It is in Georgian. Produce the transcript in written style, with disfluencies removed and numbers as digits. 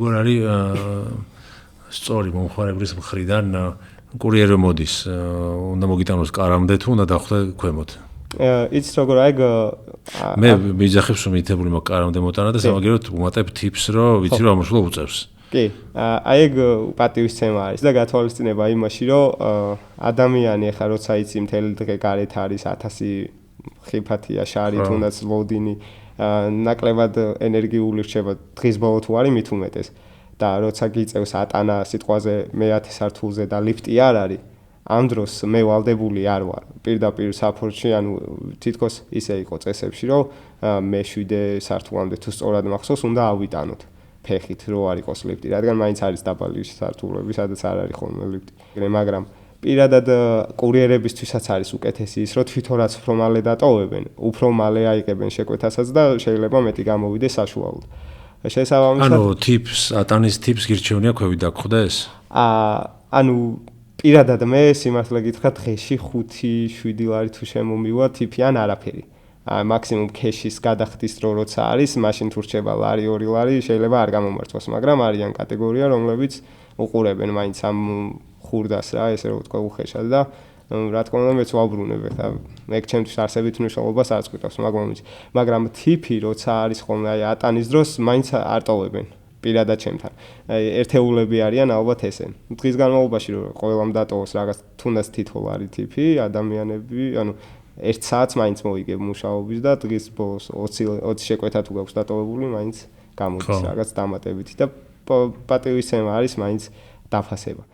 როგორ არის სწორი მომხმარებლის მხრიდან კურიერი მოდის, უნდა მოგიტანოს კარამდე თუ უნდა დახვდე ქვემოთ. იცით როგორ აი მე ვიძახებს რომ მითებული მაქვს კარამდე მოტანა და სამაგეროდ ვუმატებ ტიპს რომ ვიცი რომ ამაშულა უწევს. კი, აი ეგ პატივისცემა არის და გათვალისწინება იმაში რომ ადამიანი ახლა როცა იცი მთელი დღე გარეთ არის 1000 ხიფათია შარი თუნდაც ლოდინი ნაკლებად ენერგიული რჩება დღის ბოლო თუ არის მით უმეტეს და როცა გიწევს ატანა სიტყვაზე მე 10 სართულზე და ლიფტი არ არის ამ დროს მე ვალდებული არ ვარ პირდაპირ საფორში ანუ თითქოს ისე იყო წესებში რომ მე 7 სართულამდე თუ სწორად მახსოვს უნდა ავიტანოთ ფეხით რო არ იყოს ლიფტი რადგან მაინც არის დაბალი სართულები სადაც არ არის ხოლმე ლიფტი მაგრამ პირადად კურიერებისთვისაც არის უკეთესი ის რომ თვითონ რაც უფრო მალე დატოვებენ უფრო მალე აიღებენ შეკვეთასაც და შეიძლება მეტი გამოვიდეს საშუალოდ შესაბამისად ანუ ტიპს ატანის ტიპს გირჩევნია ქვევით დაგხვდეს ანუ პირადად მე სიმართლე გითხრა დღეში 5-7 ლარი თუ შემომივა ტიპიან არაფერი მაქსიმუმ ქეშის გადახდის დრო როცა არის მაშინ თუ რჩება ლარი 2 ლარი შეიძლება არ გამომართვას მაგრამ არიან კატეგორია რომლებიც უყურებენ მაინც ამ ხურდას რა ესე რომ ვთქვა უხეშად და რა თქმა უნდა მეც ვაბრუნებ ახლა ეგ ჩემთვის არსებით მნიშვნელობას არ წყვიტავს მაგრამ ტიპი როცა არის ხოლმე აი ატანის დროს მაინც არ ტოვებენ პირადად ჩემთან აი ერთეულები არიან ალბათ ესე დღის განმავლობაში რომ ყველამ დატოვოს რაღაც თუნდაც თითოეულ არის ტიპი ადამიანები ანუ 1 საათს მაინც მოიგებ მუშაობის და დღის ბოლოს 20 შეკვეთა თუ გაქვს დატოვებული მაინც გამოდის რაღაც დამატებითი და პატივისცემა არის მაინც დაფასება